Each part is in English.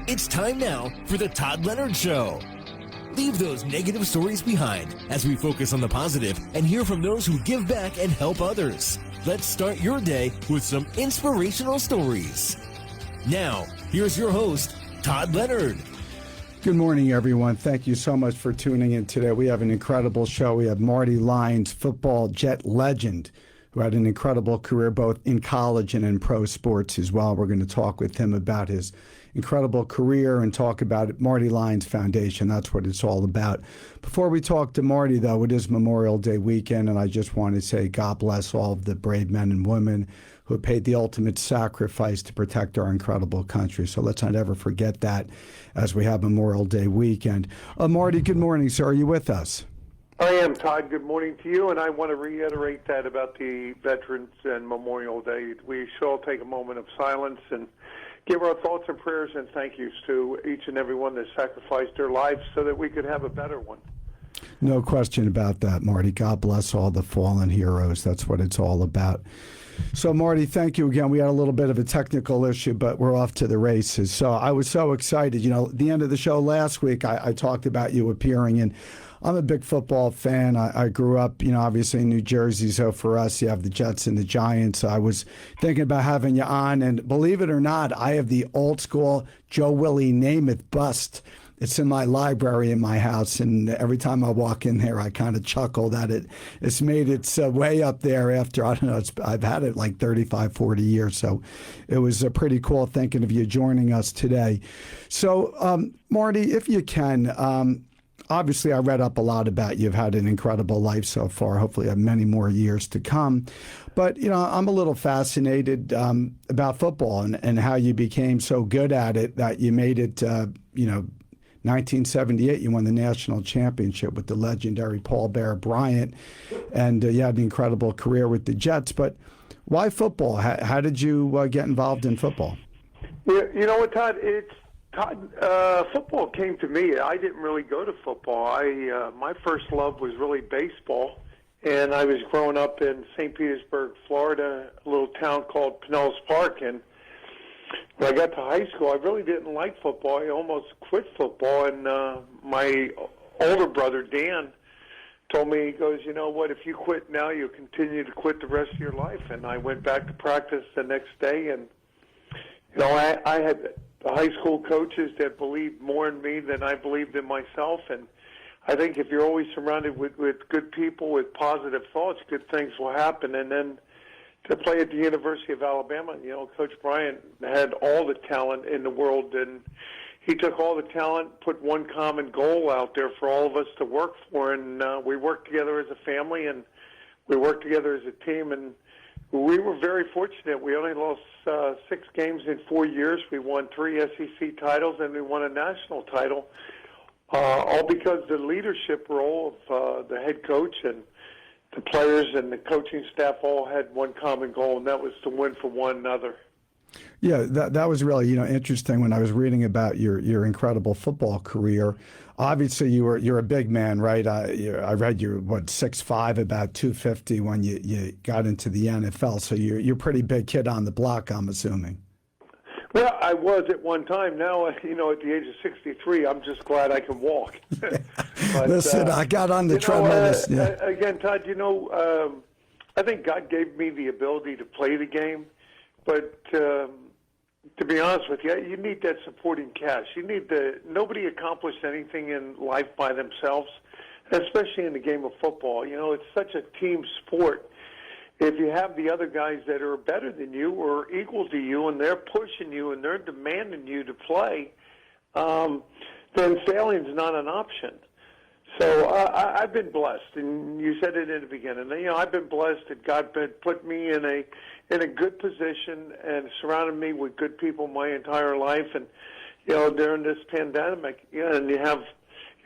It's time now for the Todd Leonard Show. Leave those negative stories behind as we focus on the positive and hear from those who give back and help others. Let's start your day with some inspirational stories. Now, here's your host, Todd Leonard. Good morning, everyone. Thank you so much for tuning in today. We have an incredible show. We have Marty Lyons, football Jet legend, who had an incredible career both in college and in pro sports as well. We're going to talk with him about his incredible career and talk about Marty Lyons Foundation. That's what it's all about. Before we talk to Marty, though, it is Memorial Day weekend, and I just want to say God bless all of the brave men and women who have paid the ultimate sacrifice to protect our incredible country. So let's not ever forget that as we have Memorial Day weekend. Marty, good morning, sir. Are you with us? I am, Todd. Good morning to you, and I want to reiterate that about the Veterans and Memorial Day. We should all take a moment of silence and give our thoughts and prayers and thank yous to each and every one that sacrificed their lives so that we could have a better one. No question about that, Marty. God bless all the fallen heroes. That's what it's all about. So, Marty, thank you again. We had a little bit of a technical issue, but we're off to the races. So I was so excited. You know, at the end of the show last week, I talked about you appearing, and I'm a big football fan. I grew up, obviously in New Jersey, so for us, you have the Jets and the Giants. I was thinking about having you on, and believe it or not, I have the old school Joe Willie Namath bust. It's in my library in my house, and every time I walk in there, I kind of chuckle that it's made its way up there after, I don't know, I've had it like 35, 40 years, so it was pretty cool thinking of you joining us today. So, Marty, if you can, obviously I read up a lot about you. You've had an incredible life so far. Hopefully you have many more years to come. But, I'm a little fascinated about football and how you became so good at it that you made it, 1978, you won the national championship with the legendary Paul Bear Bryant, and you had an incredible career with the Jets. But why football? How did you get involved in football? Yeah, you know what, Todd? Football came to me. I didn't really go to football. My first love was really baseball, and I was growing up in St. Petersburg, Florida, a little town called Pinellas Park, and when I got to high school, I really didn't like football. I almost quit football, and my older brother, Dan, told me, he goes, you know what, if you quit now, you'll continue to quit the rest of your life. And I went back to practice the next day, and, I had high school coaches that believed more in me than I believed in myself. And I think if you're always surrounded with good people, with positive thoughts, good things will happen. And then to play at the University of Alabama, Coach Bryant had all the talent in the world, and he took all the talent, put one common goal out there for all of us to work for, and we worked together as a family, and we worked together as a team, and we were very fortunate. We only lost 6 games in 4 years. We won 3 SEC titles, and we won a national title, all because the leadership role of the head coach and the players and the coaching staff all had one common goal, and that was to win for one another. Yeah, that was really interesting when I was reading about your incredible football career. Obviously, you're a big man, right? I read you're 6'5", about 250 when you got into the NFL. So you're a pretty big kid on the block, I'm assuming. Well, I was at one time. Now, at the age of 63, I'm just glad I can walk. But, listen, I got on the treadmill. Again, Todd, I think God gave me the ability to play the game. But to be honest with you, you need that supporting cast. Nobody accomplished anything in life by themselves, especially in the game of football. It's such a team sport. If you have the other guys that are better than you or equal to you, and they're pushing you and they're demanding you to play, then failing's not an option. So I've been blessed, and you said it in the beginning. I've been blessed that God put me in a good position and surrounded me with good people my entire life. And during this pandemic, and you have.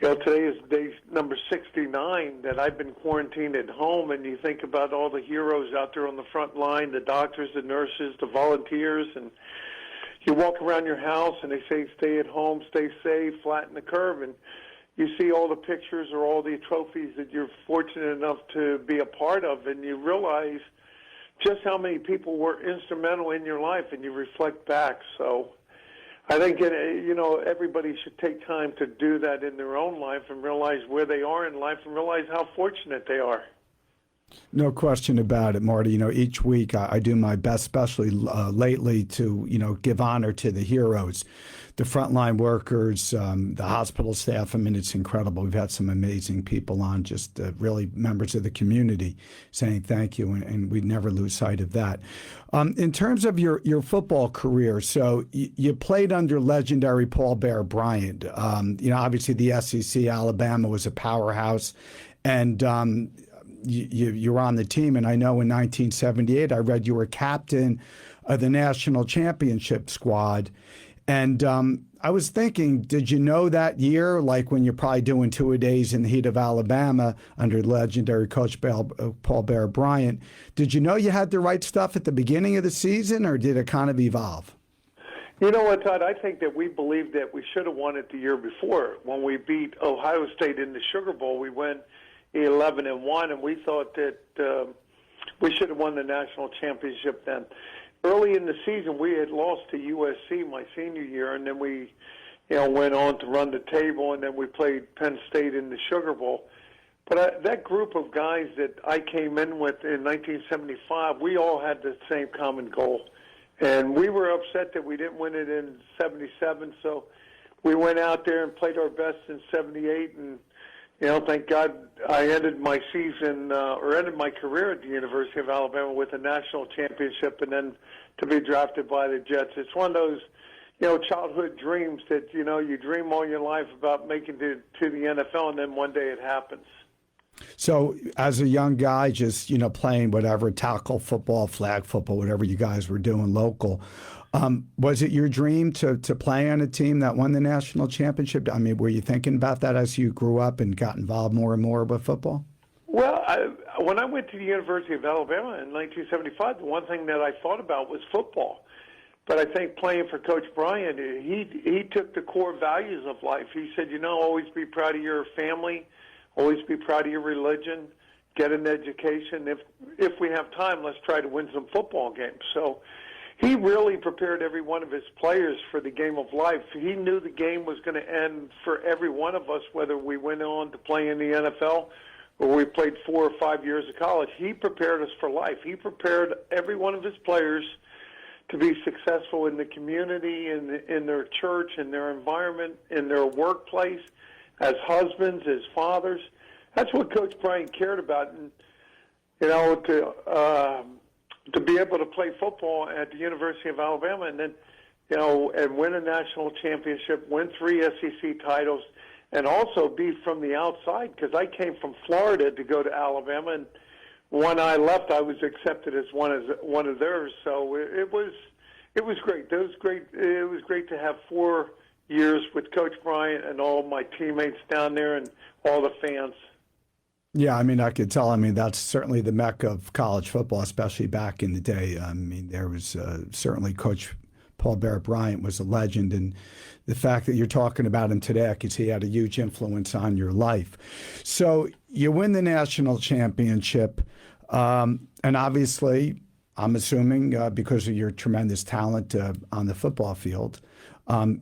Today is day number 69 that I've been quarantined at home, and you think about all the heroes out there on the front line, the doctors, the nurses, the volunteers, and you walk around your house and they say stay at home, stay safe, flatten the curve, and you see all the pictures or all the trophies that you're fortunate enough to be a part of, and you realize just how many people were instrumental in your life, and you reflect back. So I think, everybody should take time to do that in their own life and realize where they are in life and realize how fortunate they are. No question about it, Marty. Each week I do my best, especially lately, to, give honor to the heroes, the frontline workers, the hospital staff. I mean, it's incredible. We've had some amazing people on, just really members of the community saying thank you, and we never lose sight of that. In terms of your football career, so you played under legendary Paul Bear Bryant. Obviously the SEC, Alabama was a powerhouse, and you're on the team, and I know in 1978 I read you were captain of the national championship squad. And I was thinking, did you know that year, like when you're probably doing two-a-days in the heat of Alabama under legendary coach Paul Bear Bryant, did you know you had the right stuff at the beginning of the season, or did it kind of evolve? You know what, Todd? I think that we believed that we should have won it the year before. When we beat Ohio State in the Sugar Bowl, we went 11-1, and we thought that we should have won the national championship then. Early in the season, we had lost to USC my senior year, and then we, went on to run the table, and then we played Penn State in the Sugar Bowl. But that group of guys that I came in with in 1975, we all had the same common goal, and we were upset that we didn't win it in '77. So we went out there and played our best in '78, and thank God I ended my season ended my career at the University of Alabama with a national championship, and then to be drafted by the Jets. It's one of those, childhood dreams that, you dream all your life about making it to the NFL, and then one day it happens. So as a young guy, just, playing whatever, tackle football, flag football, whatever you guys were doing local, was it your dream to play on a team that won the national championship? I mean, were you thinking about that as you grew up and got involved more and more with football? Well, when I went to the University of Alabama in 1975, the one thing that I thought about was football. But I think playing for Coach Bryant, he took the core values of life. He said, always be proud of your family, always be proud of your religion, get an education. If we have time, let's try to win some football games. So he really prepared every one of his players for the game of life. He knew the game was going to end for every one of us, whether we went on to play in the NFL or we played 4 or 5 years of college. He prepared us for life. He prepared every one of his players to be successful in the community, in their church, in their environment, in their workplace, as husbands, as fathers. That's what Coach Bryant cared about. And, to be able to play football at the University of Alabama and then, and win a national championship, win 3 SEC titles, and also be from the outside, because I came from Florida to go to Alabama, and when I left, I was accepted as one of theirs. So it was great. It was great to have 4 years with Coach Bryant and all my teammates down there and all the fans. Yeah, I mean, I could tell. I mean, that's certainly the mecca of college football, especially back in the day. I mean, there was certainly Coach Paul Bear Bryant was a legend, and the fact that you're talking about him today, I could see he had a huge influence on your life. So you win the national championship, and obviously, I'm assuming because of your tremendous talent on the football field,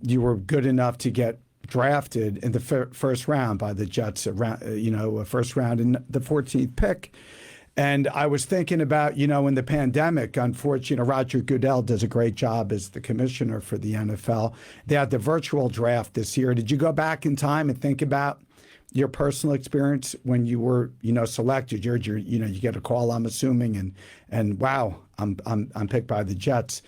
you were good enough to get drafted in the first round by the Jets, first round in the 14th pick. And I was thinking about, in the pandemic, unfortunately, Roger Goodell does a great job as the commissioner for the NFL. They had the virtual draft this year. Did you go back in time and think about your personal experience when you were, selected? You get a call, I'm assuming, and wow, I'm picked by the Jets.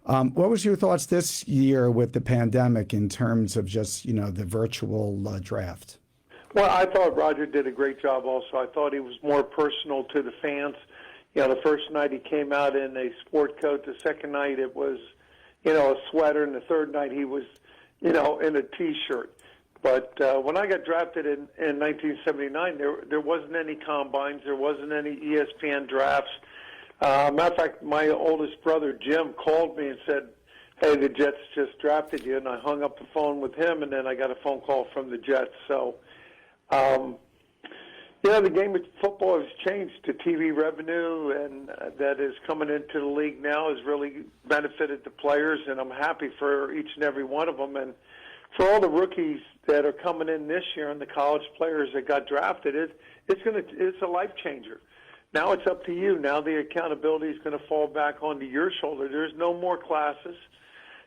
What was your thoughts this year with the pandemic in terms of just, the virtual draft? Well, I thought Roger did a great job also. I thought he was more personal to the fans. The first night he came out in a sport coat. The second night it was, a sweater. And the third night he was, in a T-shirt. But when I got drafted in 1979, there wasn't any combines. There wasn't any ESPN drafts. Matter of fact, my oldest brother, Jim, called me and said, hey, the Jets just drafted you. And I hung up the phone with him, and then I got a phone call from the Jets. So, Yeah, the game of football has changed. The TV revenue and that is coming into the league now has really benefited the players, and I'm happy for each and every one of them. And for all the rookies that are coming in this year and the college players that got drafted, it's a life changer. Now it's up to you. Now the accountability is going to fall back onto your shoulder. There's no more classes.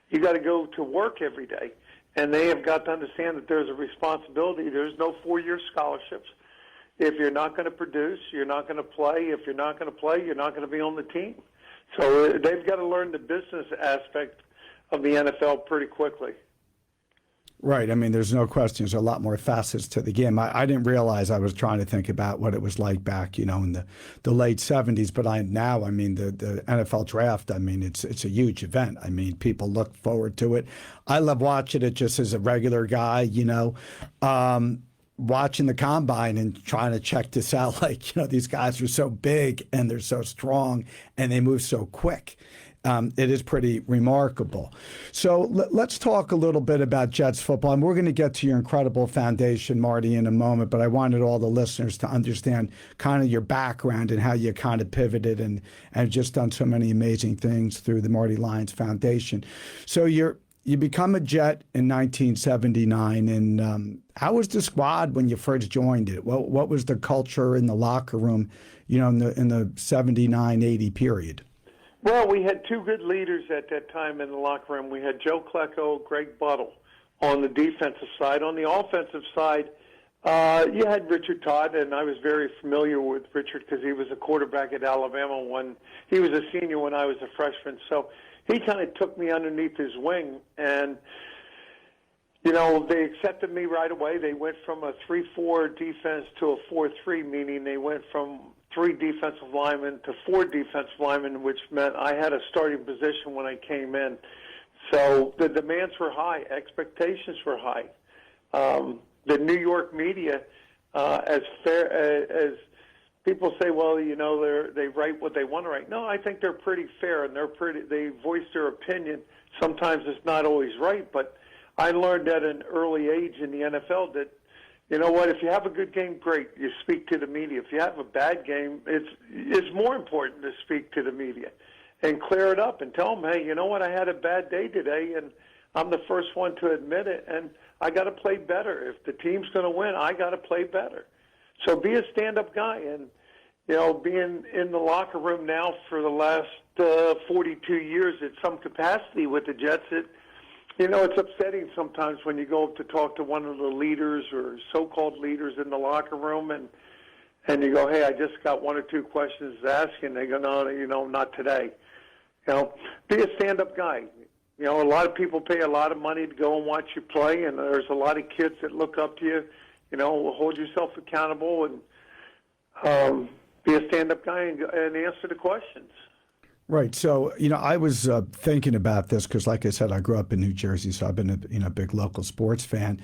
You got to go to work every day, and they have got to understand that there's a responsibility. There's no 4-year scholarships. If you're not going to produce, you're not going to play. If you're not going to play, you're not going to be on the team. So they've got to learn the business aspect of the NFL pretty quickly. Right. I mean, there's no question. There's a lot more facets to the game. I didn't realize. I was trying to think about what it was like back, in the late 70s. But the NFL draft, I mean, it's a huge event. I mean, people look forward to it. I love watching it just as a regular guy, watching the combine and trying to check this out. Like, these guys are so big and they're so strong and they move so quick. It is pretty remarkable. So let's talk a little bit about Jets football. And we're going to get to your incredible foundation, Marty, in a moment. But I wanted all the listeners to understand kind of your background and how you kind of pivoted and just done so many amazing things through the Marty Lyons Foundation. So you become a Jet in 1979. And how was the squad when you first joined it? What was the culture in the locker room, in the 79-80 period? Well, we had two good leaders at that time in the locker room. We had Joe Klecko, Greg Buttle on the defensive side. On the offensive side, you had Richard Todd, and I was very familiar with Richard because he was a quarterback at Alabama when he was a senior when I was a freshman. So he kind of took me underneath his wing, and they accepted me right away. They went from a 3-4 defense to a 4-3, meaning they went from 3 defensive linemen to 4 defensive linemen, which meant I had a starting position when I came in. So the demands were high. Expectations were high. The New York media, as fair as people say, well, they write what they want to write. No, I think they're pretty fair, and they voice their opinion. Sometimes it's not always right, but I learned at an early age in the NFL that, if you have a good game, great, you speak to the media. If you have a bad game, it's more important to speak to the media and clear it up and tell them, hey, I had a bad day today, and I'm the first one to admit it, and I got to play better. If the team's going to win, I got to play better. So be a stand-up guy. And, being in the locker room now for the last 42 years at some capacity with the Jets, it's upsetting sometimes when you go up to talk to one of the leaders or so-called leaders in the locker room, and you go, hey, I just got 1 or 2 questions to ask you, and they go, no, not today. Be a stand-up guy. A lot of people pay a lot of money to go and watch you play, and there's a lot of kids that look up to you. Hold yourself accountable and be a stand-up guy and answer the questions. Right. So, I was thinking about this because, like I said, I grew up in New Jersey, so I've been a big local sports fan.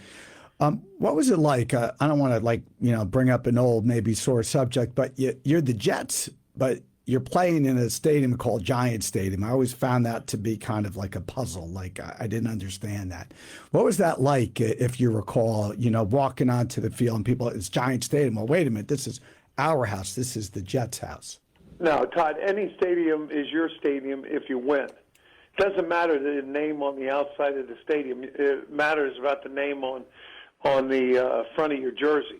What was it like? I don't want to bring up an old, maybe sore subject, but you're the Jets, but you're playing in a stadium called Giant Stadium. I always found that to be kind of like a puzzle. Like I didn't understand that. What was that like, if you recall, walking onto the field and people, it's Giant Stadium. Well, wait a minute. This is our house. This is the Jets' house. No, Todd, any stadium is your stadium if you win. It doesn't matter the name on the outside of the stadium. It matters about the name on the front of your jersey.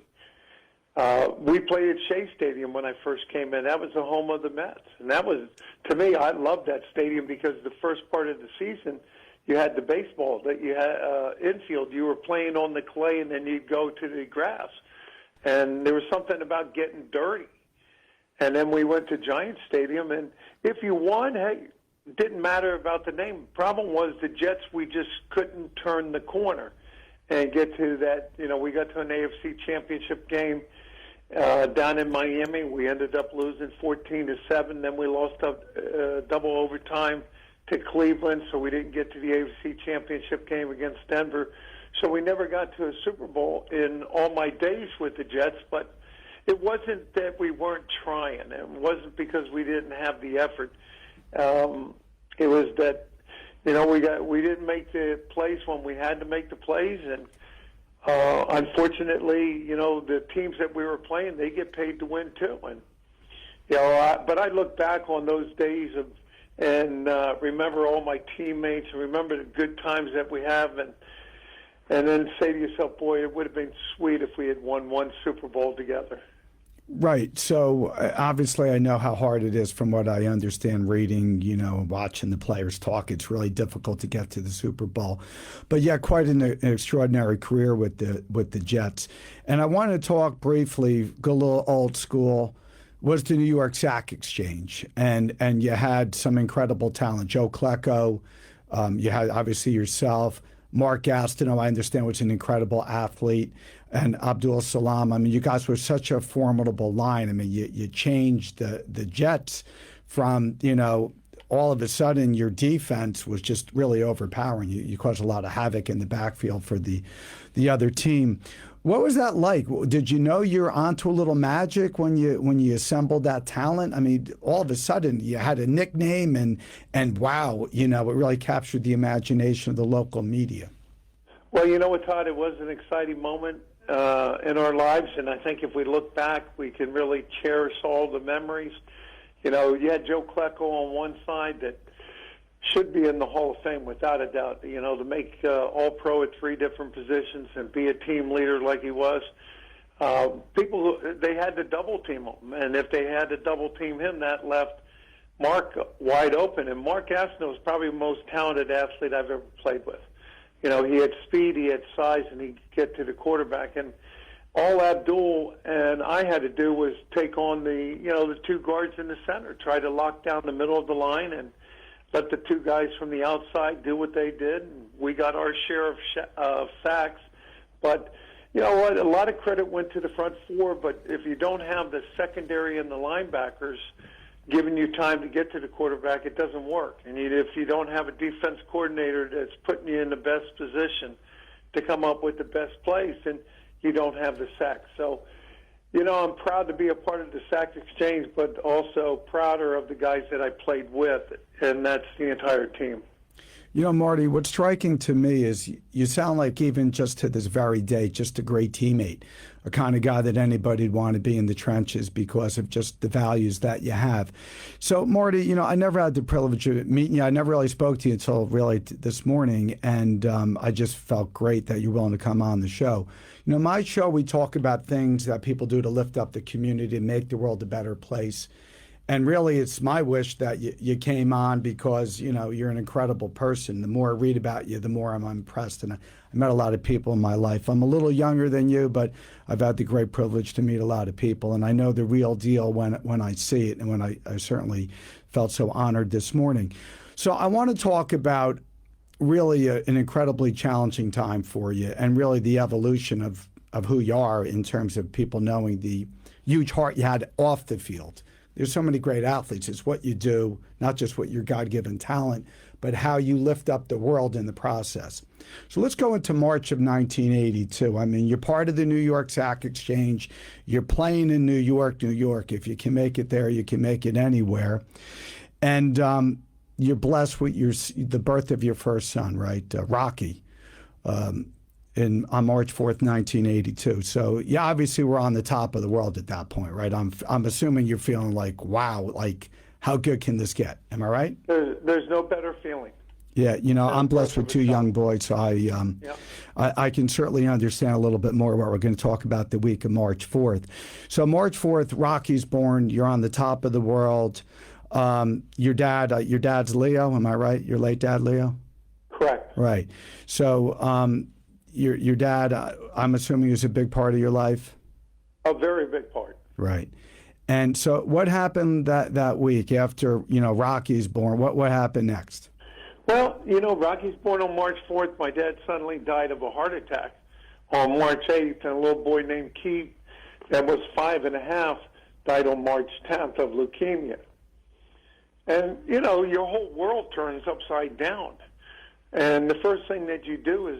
We played at Shea Stadium when I first came in. That was the home of the Mets. And that was, to me, I loved that stadium because the first part of the season, you had the baseball that you had infield. You were playing on the clay, and then you'd go to the grass. And there was something about getting dirty. And then we went to Giant Stadium, and if you won, hey, it didn't matter about the name. The problem was the Jets, we just couldn't turn the corner and get to that. We got to an AFC championship game down in Miami. We ended up losing 14-7. Then we lost double overtime to Cleveland, so we didn't get to the AFC championship game against Denver. So we never got to a Super Bowl in all my days with the Jets, but it wasn't that we weren't trying. It wasn't because we didn't have the effort. It was that, we didn't make the plays when we had to make the plays, and Unfortunately, the teams that we were playing, they get paid to win too. And but I look back on those days and remember all my teammates and remember the good times that we have, and then say to yourself, boy, it would have been sweet if we had won one Super Bowl together. Right. So obviously I know how hard it is from what I understand reading, watching the players talk. It's really difficult to get to the Super Bowl. But yeah, quite an extraordinary career with the Jets. And I want to talk briefly, go a little old school, was the New York Sack Exchange. And you had some incredible talent. Joe Klecko, you had obviously yourself. Mark Gastineau, I understand, was an incredible athlete, and Abdul Salam. I mean, you guys were such a formidable line. I mean, you changed the Jets from, all of a sudden your defense was just really overpowering. You caused a lot of havoc in the backfield for the other team. What was that like? Did you know you were onto a little magic when you assembled that talent? I mean, all of a sudden you had a nickname and wow, it really captured the imagination of the local media. Well, you know what, Todd? It was an exciting moment in our lives, and I think if we look back, we can really cherish all the memories. You had Joe Klecko on one side that should be in the Hall of Fame without a doubt. To make All-Pro at 3 different positions and be a team leader like he was. They had to double team him, and if they had to double team him, that left Mark wide open. And Mark Gastineau was probably the most talented athlete I've ever played with. He had speed, he had size, and he could get to the quarterback. And all Abdul and I had to do was take on the 2 guards in the center, try to lock down the middle of the line and let the 2 guys from the outside do what they did. And we got our share of sacks. But you know what? A lot of credit went to the front 4, but if you don't have the secondary and the linebackers giving you time to get to the quarterback, it doesn't work. And if you don't have a defense coordinator that's putting you in the best position to come up with the best plays, then you don't have the sacks. So, I'm proud to be a part of the Sack Exchange, but also prouder of the guys that I played with, and that's the entire team. Marty, what's striking to me is you sound like, even just to this very day, just a great teammate, a kind of guy that anybody'd want to be in the trenches because of just the values that you have. So, Marty, I never had the privilege of meeting you. I never really spoke to you until really this morning, and I just felt great that you're willing to come on the show. My show, we talk about things that people do to lift up the community and make the world a better place. And really, it's my wish that you came on because, you're an incredible person. The more I read about you, the more I'm impressed. And I met a lot of people in my life. I'm a little younger than you, but I've had the great privilege to meet a lot of people. And I know the real deal when I see it, and when I certainly felt so honored this morning. So I want to talk about really an incredibly challenging time for you, and really the evolution of who you are in terms of people knowing the huge heart you had off the field. There's so many great athletes. It's what you do, not just what your God-given talent, but how you lift up the world in the process. So let's go into March of 1982. I mean, you're part of the New York Sack Exchange. You're playing in New York, New York. If you can make it there, you can make it anywhere. And you're blessed with the birth of your first son, right, Rocky, on March 4th, 1982. So, yeah, obviously we're on the top of the world at that point, right? I'm assuming you're feeling like, wow, like, how good can this get? Am I right? There's no better feeling. Yeah, I'm blessed with 2 young boys, so I can certainly understand a little bit more what we're going to talk about the week of March 4th. So March 4th, Rocky's born. You're on the top of the world. Your dad's Leo, am I right? Your late dad, Leo? Correct. Right. So your dad, I'm assuming, is a big part of your life? A very big part. Right. And so what happened that week after, Rocky's born? What happened next? Well, Rocky's born on March 4th. My dad suddenly died of a heart attack on March 8th, and a little boy named Keith that was 5.5 died on March 10th of leukemia. And, your whole world turns upside down. And the first thing that you do is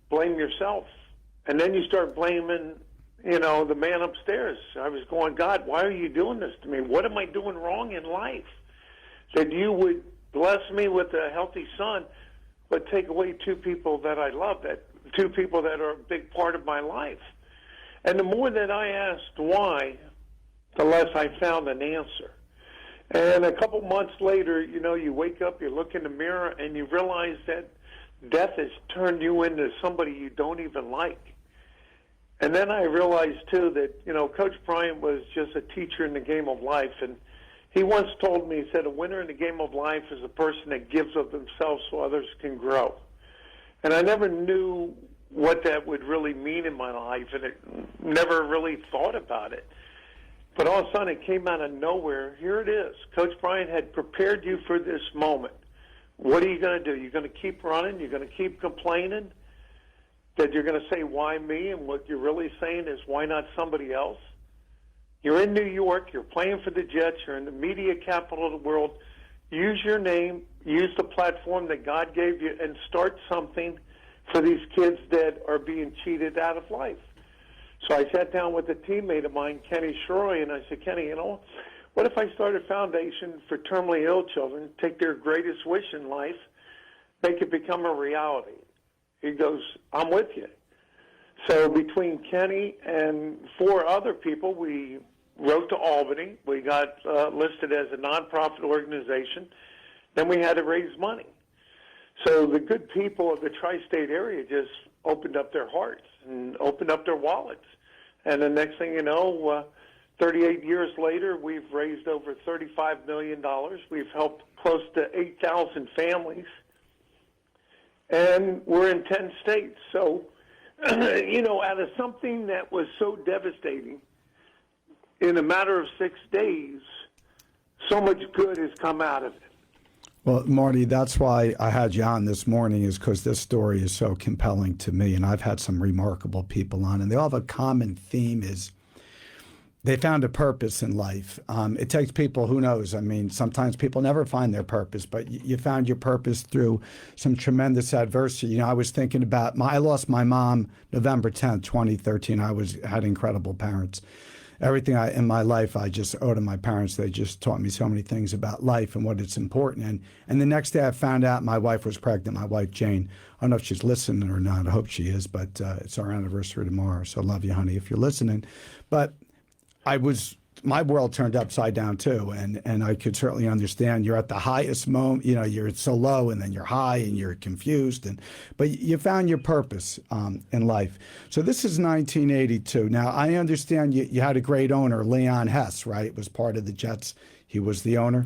blame yourself. And then you start blaming, the man upstairs. I was going, God, why are you doing this to me? What am I doing wrong in life? That you would bless me with a healthy son, but take away 2 people that I love, that two people that are a big part of my life. And the more that I asked why, the less I found an answer. And a couple months later, you wake up, you look in the mirror, and you realize that death has turned you into somebody you don't even like. And then I realized, too, that, Coach Bryant was just a teacher in the game of life. And he once told me, he said, a winner in the game of life is a person that gives of themselves so others can grow. And I never knew what that would really mean in my life, and it never really thought about it. But all of a sudden, it came out of nowhere. Here it is. Coach Bryant had prepared you for this moment. What are you going to do? You're going to keep running? You're going to keep complaining? That you're going to say, why me? And what you're really saying is, why not somebody else? You're in New York. You're playing for the Jets. You're in the media capital of the world. Use your name. Use the platform that God gave you and start something for these kids that are being cheated out of life. So I sat down with a teammate of mine, Kenny Shroy, and I said, Kenny, what if I start a foundation for terminally ill children, take their greatest wish in life, make it become a reality? He goes, I'm with you. So between Kenny and 4 other people, we wrote to Albany. We got listed as a nonprofit organization. Then we had to raise money. So the good people of the tri-state area just opened up their hearts and opened up their wallets. And the next thing you know, 38 years later, we've raised over $35 million. We've helped close to 8,000 families. And we're in 10 states. So, out of something that was so devastating, in a matter of 6 days, so much good has come out of it. Well, Marty, that's why I had you on this morning, is because this story is so compelling to me. And I've had some remarkable people on, and they all have a common theme, is they found a purpose in life. It takes people, who knows, sometimes people never find their purpose, but you found your purpose through some tremendous adversity. I was thinking about, I lost my mom November 10th, 2013. I had incredible parents. Everything in my life I just owe to my parents. They just taught me so many things about life and what it's important. And the next day I found out my wife was pregnant, my wife Jane. I don't know if she's listening or not. I hope she is, but it's our anniversary tomorrow. So love you, honey, if you're listening. But my world turned upside down too, and I could certainly understand. You're at the highest moment, you're so low, and then you're high, and you're confused, but you found your purpose in life. So this is 1982. Now I understand you had a great owner, Leon Hess, right? Was part of the Jets. He was the owner.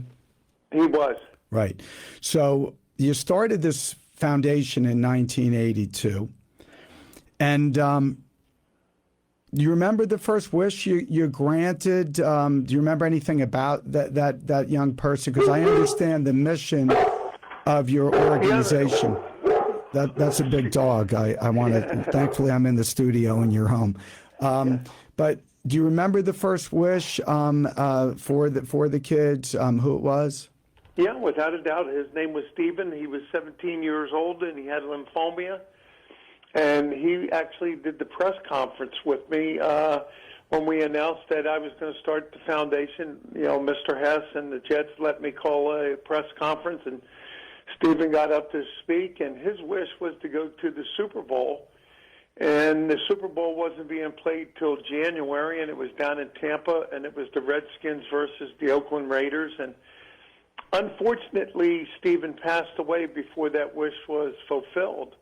He was. Right. So you started this foundation in 1982, and do you remember the first wish you granted? Do you remember anything about that young person? Because I understand the mission of your organization. That's a big dog. I want to. Thankfully, I'm in the studio in your home. But do you remember the first wish for the kids? Who it was? Yeah, without a doubt. His name was Stephen. He was 17 years old, and he had lymphoma. And he actually did the press conference with me when we announced that I was going to start the foundation. Mr. Hess and the Jets let me call a press conference, and Stephen got up to speak, and his wish was to go to the Super Bowl. And the Super Bowl wasn't being played till January, and it was down in Tampa, and it was the Redskins versus the Oakland Raiders. And unfortunately, Stephen passed away before that wish was fulfilled.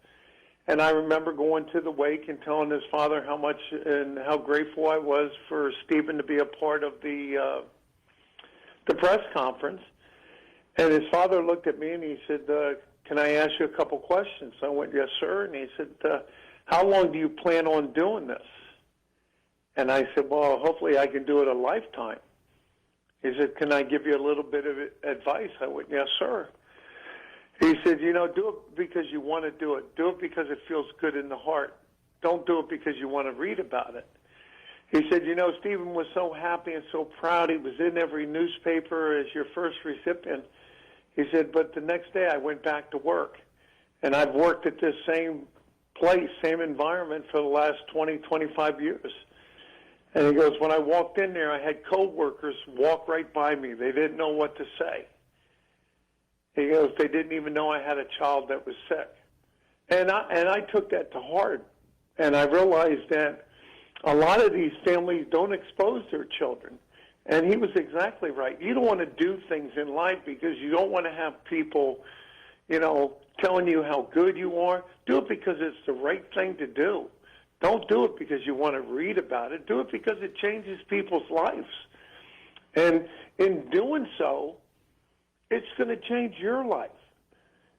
And I remember going to the wake and telling his father how much and how grateful I was for Stephen to be a part of the press conference. And his father looked at me and he said, can I ask you a couple questions? I went, yes, sir. And he said, how long do you plan on doing this? And I said, well, hopefully I can do it a lifetime. He said, can I give you a little bit of advice? I went, yes, sir. He said, do it because you want to do it. Do it because it feels good in the heart. Don't do it because you want to read about it. He said, Stephen was so happy and so proud. He was in every newspaper as your first recipient. He said, but the next day I went back to work. And I've worked at this same place, same environment for the last 20, 25 years. And he goes, when I walked in there, I had coworkers walk right by me. They didn't know what to say. He goes, they didn't even know I had a child that was sick. And I took that to heart, and I realized that a lot of these families don't expose their children. And he was exactly right. You don't want to do things in life because you don't want to have people, telling you how good you are. Do it because it's the right thing to do. Don't do it because you want to read about it. Do it because it changes people's lives. And in doing so, it's going to change your life.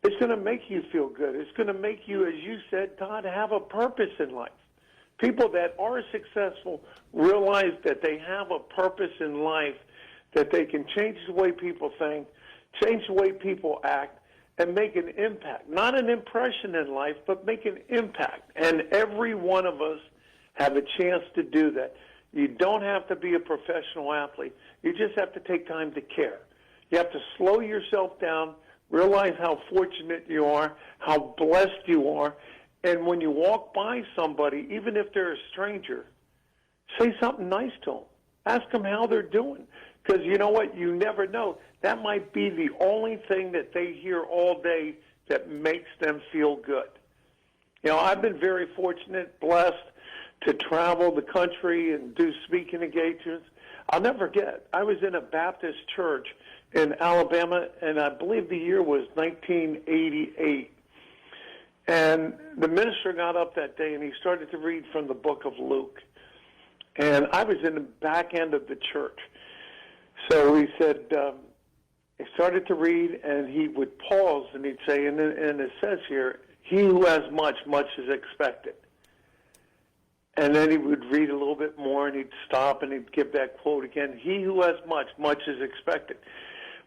It's going to make you feel good. It's going to make you, as you said, Todd, have a purpose in life. People that are successful realize that they have a purpose in life, that they can change the way people think, change the way people act, and make an impact. Not an impression in life, but make an impact. And every one of us have a chance to do that. You don't have to be a professional athlete. You just have to take time to care. You have to slow yourself down, realize how fortunate you are, how blessed you are, and when you walk by somebody, even if they're a stranger, say something nice to them. Ask them how they're doing. Because you know what? You never know. That might be the only thing that they hear all day that makes them feel good. I've been very fortunate, blessed to travel the country and do speaking engagements. I'll never forget, I was in a Baptist church in Alabama, and I believe the year was 1988. And the minister got up that day, and he started to read from the book of Luke. And I was in the back end of the church. So he said, he started to read, and he would pause, and he'd say, and it says here, he who has much, much is expected. And then he would read a little bit more, and he'd stop, and he'd give that quote again, he who has much, much is expected.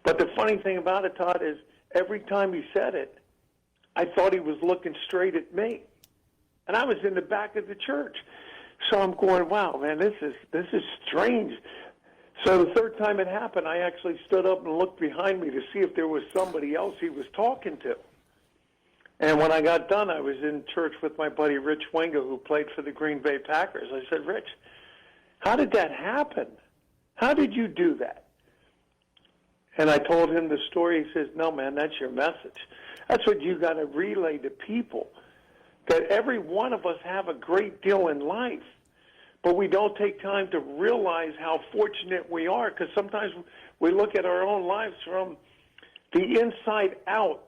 But the funny thing about it, Todd, is every time he said it, I thought he was looking straight at me. And I was in the back of the church. So I'm going, wow, man, this is strange. So the third time it happened, I actually stood up and looked behind me to see if there was somebody else he was talking to. And when I got done, I was in church with my buddy Rich Wenga, who played for the Green Bay Packers. I said, Rich, how did that happen? How did you do that? And I told him the story. He says, no, man, that's your message. That's what you got to relay to people, that every one of us have a great deal in life, but we don't take time to realize how fortunate we are, because sometimes we look at our own lives from the inside out.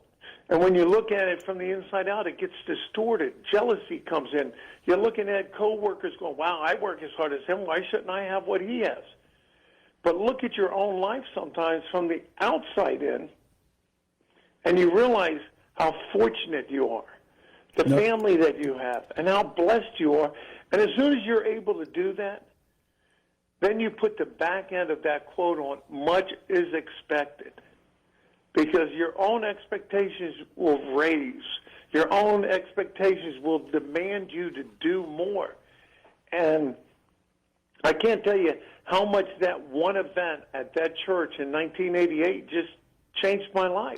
And when you look at it from the inside out, it gets distorted. Jealousy comes in. You're looking at coworkers going, wow, I work as hard as him. Why shouldn't I have what he has? But look at your own life sometimes from the outside in, and you realize how fortunate you are, the family that you have, and how blessed you are. And as soon as you're able to do that, then you put the back end of that quote on, much is expected. Because your own expectations will raise. Your own expectations will demand you to do more. And I can't tell you how much that one event at that church in 1988 just changed my life.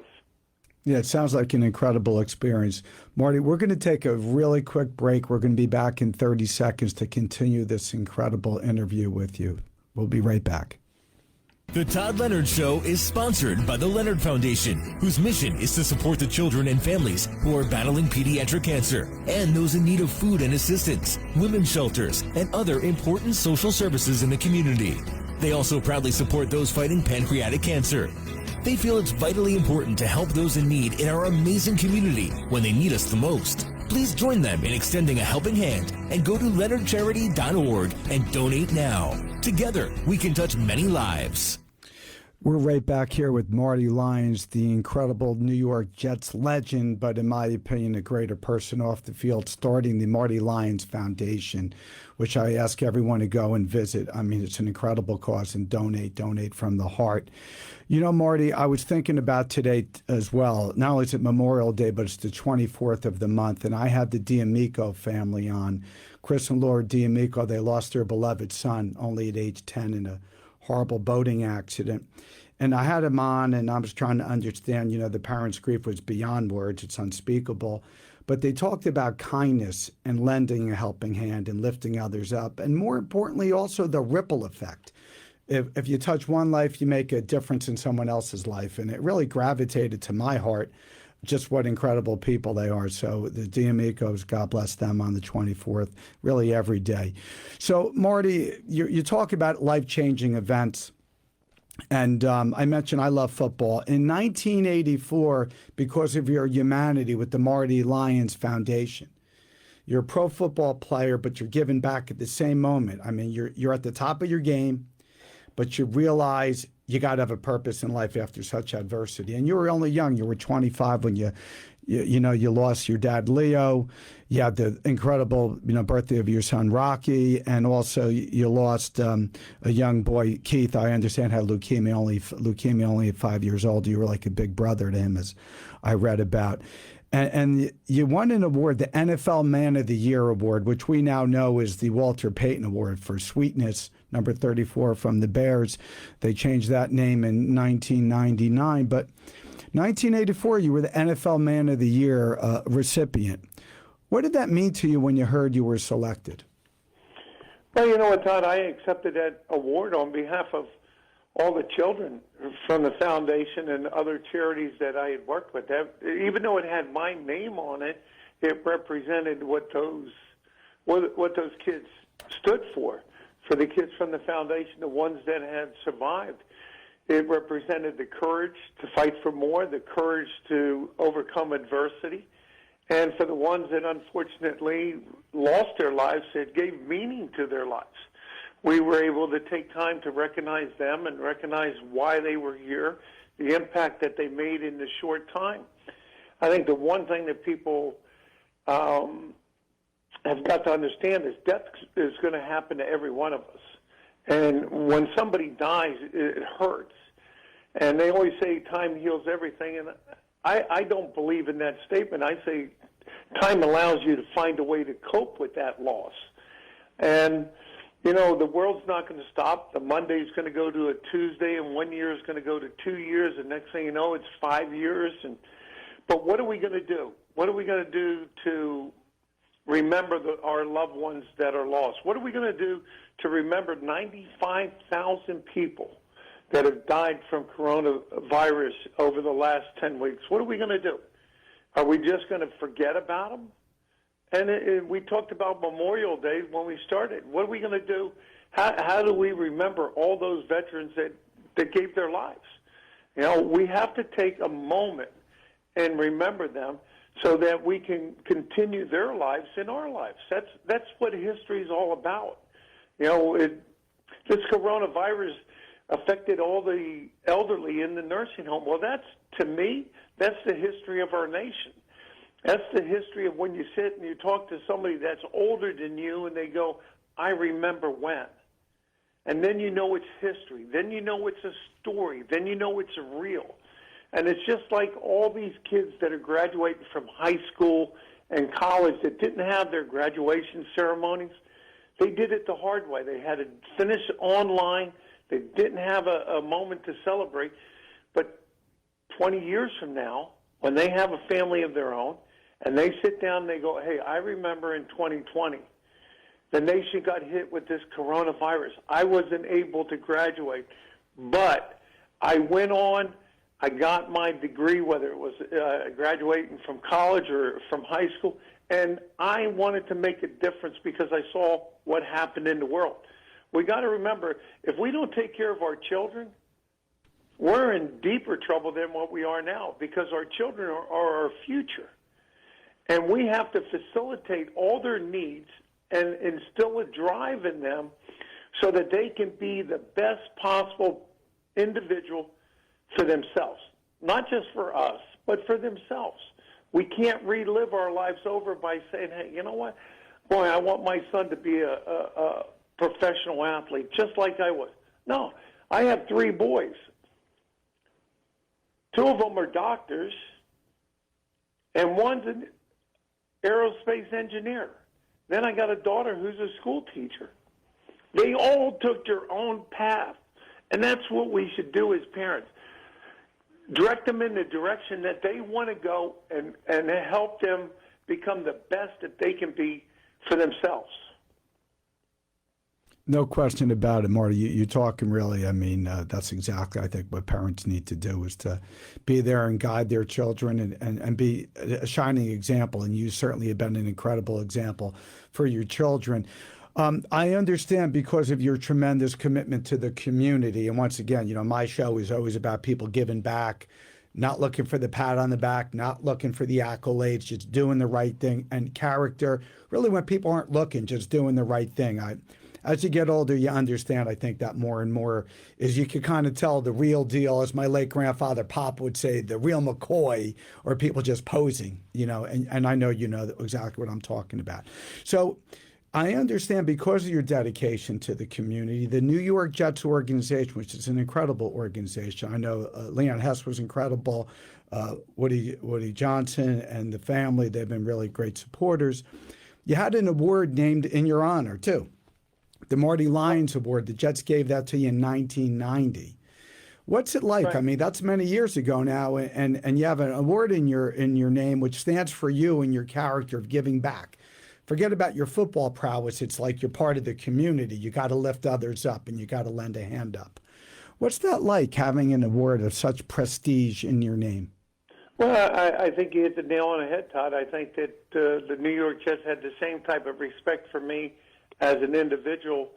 Yeah, it sounds like an incredible experience. Marty, we're going to take a really quick break. We're going to be back in 30 seconds to continue this incredible interview with you. We'll be right back. The Todd Leonard Show is sponsored by the Leonard Foundation, whose mission is to support the children and families who are battling pediatric cancer and those in need of food and assistance, women's shelters, and other important social services in the community. They also proudly support those fighting pancreatic cancer. They feel it's vitally important to help those in need in our amazing community when they need us the most. Please join them in extending a helping hand and go to leonardcharity.org and donate now. Together, we can touch many lives. We're right back here with Marty Lyons, the incredible New York Jets legend, but in my opinion, a greater person off the field, starting the Marty Lyons Foundation, which I ask everyone to go and visit. I mean, it's an incredible cause, and donate from the heart. You know, Marty, I was thinking about today as well. Not only is it Memorial Day, but it's the 24th of the month, and I had the D'Amico family on. Chris and Laura D'Amico, they lost their beloved son only at age 10 in a horrible boating accident. And I had him on, and I was trying to understand, you know, the parents' grief was beyond words. It's unspeakable. But they talked about kindness and lending a helping hand and lifting others up. And more importantly, also the ripple effect. If you touch one life, you make a difference in someone else's life. And it really gravitated to my heart just what incredible people they are. So the D'Amicos, God bless them, on the 24th, really every day. So, Marty, you talk about life-changing events. And I mentioned I love football. In 1984, because of your humanity with the Marty Lyons Foundation, you're a pro football player, but you're giving back at the same moment. I mean, you're at the top of your game, but you realize you got to have a purpose in life after such adversity. And you were only young. You were 25 when you lost your dad, Leo. You had the incredible, birthday of your son, Rocky. And also you lost a young boy, Keith. I understand had leukemia only at 5 years old. You were like a big brother to him, as I read about. And you won an award, the NFL Man of the Year award, which we now know is the Walter Payton Award for sweetness, number 34 from the Bears. They changed that name in 1999. But 1984, you were the NFL Man of the Year recipient. What did that mean to you when you heard you were selected? Well, you know what, Todd? I accepted that award on behalf of all the children from the foundation and other charities that I had worked with. Even though it had my name on it, it represented what those kids stood for the kids from the foundation, the ones that had survived. It represented the courage to fight for more, the courage to overcome adversity. And for the ones that unfortunately lost their lives, it gave meaning to their lives. We were able to take time to recognize them and recognize why they were here, the impact that they made in the short time. I think the one thing that people have got to understand is death is going to happen to every one of us. And when somebody dies, it hurts. And they always say time heals everything. And I don't believe in that statement. I say time allows you to find a way to cope with that loss. And the world's not going to stop. The Monday's going to go to a Tuesday, and 1 year is going to go to 2 years, and next thing you know, it's 5 years. But what are we going to do? What are we going to do to remember our loved ones that are lost? What are we going to do to remember 95,000 people that have died from coronavirus over the last 10 weeks? What are we going to do? Are we just going to forget about them? And we talked about Memorial Day when we started. What are we going to do? How do we remember all those veterans that gave their lives? We have to take a moment and remember them so that we can continue their lives in our lives. That's what history is all about. This coronavirus affected all the elderly in the nursing home. Well, to me, that's the history of our nation. That's the history of when you sit and you talk to somebody that's older than you and they go, I remember when. And then you know it's history. Then you know it's a story. Then you know it's real. And it's just like all these kids that are graduating from high school and college that didn't have their graduation ceremonies. They did it the hard way. They had to finish online. They didn't have a moment to celebrate. But 20 years from now, when they have a family of their own, and they sit down and they go, hey, I remember in 2020, the nation got hit with this coronavirus. I wasn't able to graduate, but I went on, I got my degree, whether it was graduating from college or from high school, and I wanted to make a difference because I saw what happened in the world. We got to remember, if we don't take care of our children, we're in deeper trouble than what we are now because our children are our future. And we have to facilitate all their needs and instill a drive in them so that they can be the best possible individual for themselves. Not just for us, but for themselves. We can't relive our lives over by saying, hey, you know what? Boy, I want my son to be a professional athlete, just like I was. No, I have 3 boys. 2 of them are doctors, and one's an aerospace engineer. Then I got a daughter who's a school teacher. They all took their own path, and that's what we should do as parents. Direct them in the direction that they want to go and help them become the best that they can be for themselves. No question about it, Marty. You're talking really, I mean, that's exactly, I think, what parents need to do is to be there and guide their children and be a shining example. And you certainly have been an incredible example for your children. I understand because of your tremendous commitment to the community. And once again, my show is always about people giving back, not looking for the pat on the back, not looking for the accolades, just doing the right thing. And character, really when people aren't looking, just doing the right thing. As you get older, you understand, I think, that more and more is you can kind of tell the real deal, as my late grandfather Pop would say, the real McCoy, or people just posing, and I know you know exactly what I'm talking about. So I understand because of your dedication to the community, the New York Jets organization, which is an incredible organization. I know Leon Hess was incredible, Woody Johnson and the family, they've been really great supporters. You had an award named in your honor, too. The Marty Lyons Award, the Jets gave that to you in 1990. What's it like? Right. I mean, that's many years ago now, and you have an award in your name, which stands for you and your character of giving back. Forget about your football prowess. It's like you're part of the community. You got to lift others up, and you got to lend a hand up. What's that like, having an award of such prestige in your name? Well, I think you hit the nail on the head, Todd. I think that the New York Jets had the same type of respect for me as an individual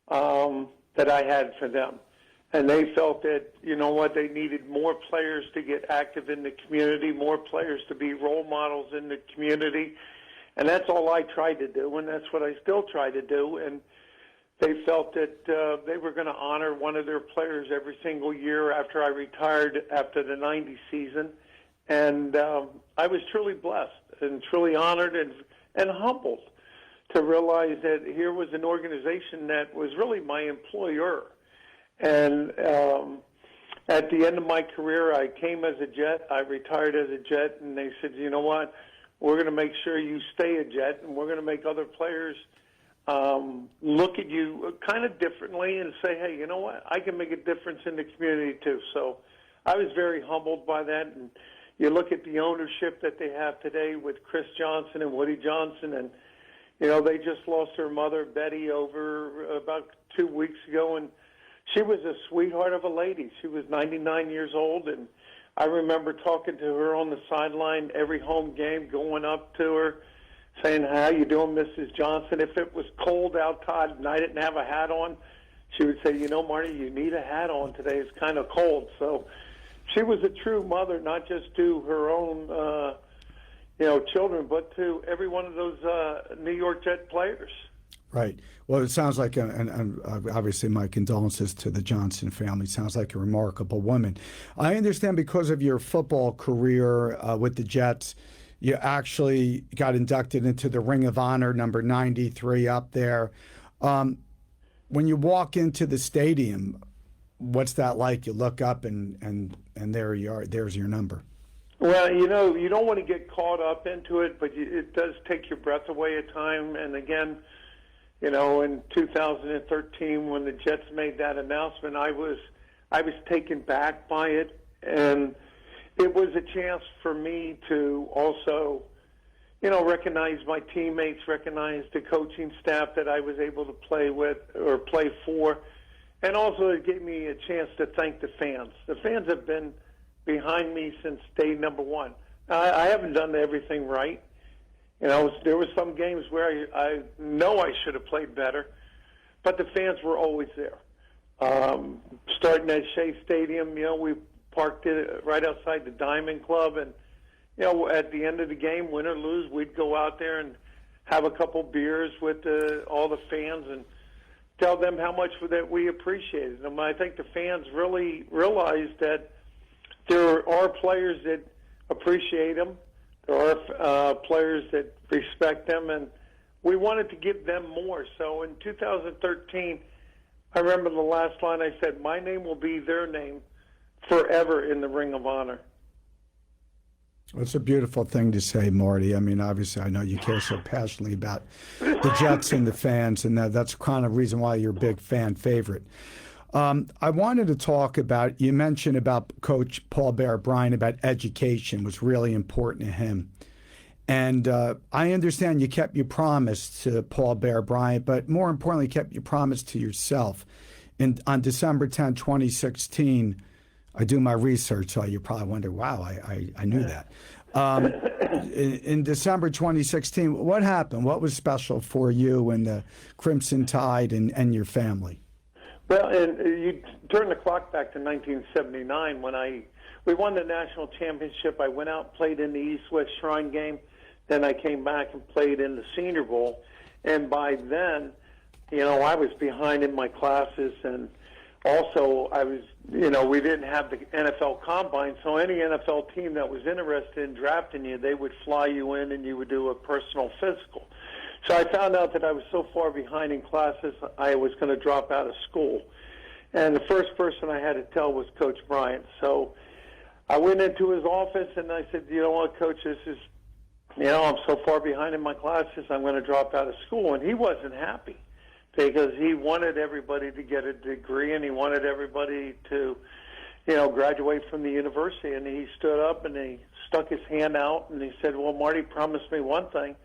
that I had for them. And they felt that, they needed more players to get active in the community, more players to be role models in the community. And that's all I tried to do, and that's what I still try to do. And they felt that they were going to honor one of their players every single year after I retired after the 90 season. And I was truly blessed and truly honored and humbled to realize that here was an organization that was really my employer. And at the end of my career, I came as a Jet. I retired as a Jet, and they said, you know what, we're going to make sure you stay a Jet, and we're going to make other players look at you kind of differently and say, hey, you know what, I can make a difference in the community too. So I was very humbled by that. And you look at the ownership that they have today with Chris Johnson and Woody Johnson, and they just lost their mother, Betty, over about 2 weeks ago, and she was a sweetheart of a lady. She was 99 years old, and I remember talking to her on the sideline every home game, going up to her, saying, how you doing, Mrs. Johnson? If it was cold out, Todd, and I didn't have a hat on, she would say, Marty, you need a hat on today. It's kind of cold. So she was a true mother, not just to her own children, but to every one of those New York Jet players. Right. Well, it sounds like, and obviously my condolences to the Johnson family. Sounds like a remarkable woman. I understand because of your football career with the Jets, you actually got inducted into the Ring of Honor, number 93 up there. When you walk into the stadium, what's that like? You look up and there you are. There's your number. Well, you don't want to get caught up into it, but it does take your breath away at time. And again, in 2013, when the Jets made that announcement, I was taken back by it, and it was a chance for me to also, recognize my teammates, recognize the coaching staff that I was able to play with or play for, and also it gave me a chance to thank the fans. The fans have been behind me since day number one. I haven't done everything right. There were some games where I know I should have played better, but the fans were always there. Starting at Shea Stadium, we parked it right outside the Diamond Club, and at the end of the game, win or lose, we'd go out there and have a couple beers with all the fans and tell them how much that we appreciated them. I think the fans really realized that there are players that appreciate them. There are players that respect them, and we wanted to give them more. So in 2013, I remember the last line I said, my name will be their name forever in the Ring of Honor. It's a beautiful thing to say, Marty. I mean, obviously, I know you care so passionately about the Jets and the fans, and that's kind of the reason why you're a big fan favorite. I wanted to talk about, you mentioned about Coach Paul Bear Bryant, about education was really important to him. And I understand you kept your promise to Paul Bear Bryant, but more importantly, kept your promise to yourself. And on December 10, 2016, I do my research, so you probably wonder, wow, I knew that. In December 2016, what happened? What was special for you and the Crimson Tide and your family? Well, and you turn the clock back to 1979 when we won the national championship. I went out and played in the East-West Shrine game. Then I came back and played in the Senior Bowl. And by then, I was behind in my classes, and also I was, we didn't have the NFL Combine, so any NFL team that was interested in drafting you, they would fly you in and you would do a personal physical. So I found out that I was so far behind in classes, I was going to drop out of school. And the first person I had to tell was Coach Bryant. So I went into his office and I said, you know what, Coach, this is, I'm so far behind in my classes, I'm going to drop out of school. And he wasn't happy because he wanted everybody to get a degree and he wanted everybody to, graduate from the university. And he stood up and he stuck his hand out and he said, well, Marty, promise me one thing.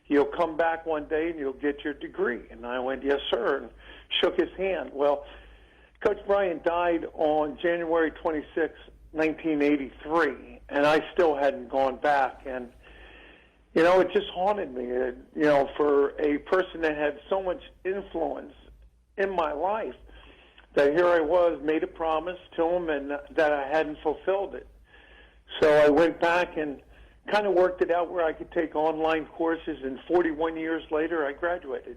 You'll come back one day and you'll get your degree. And I went, yes, sir, and shook his hand. Well, Coach Bryant died on January 26, 1983, and I still hadn't gone back. And, it just haunted me, for a person that had so much influence in my life, that here I was, made a promise to him, and that I hadn't fulfilled it. So I went back and kind of worked it out where I could take online courses, and 41 years later, I graduated.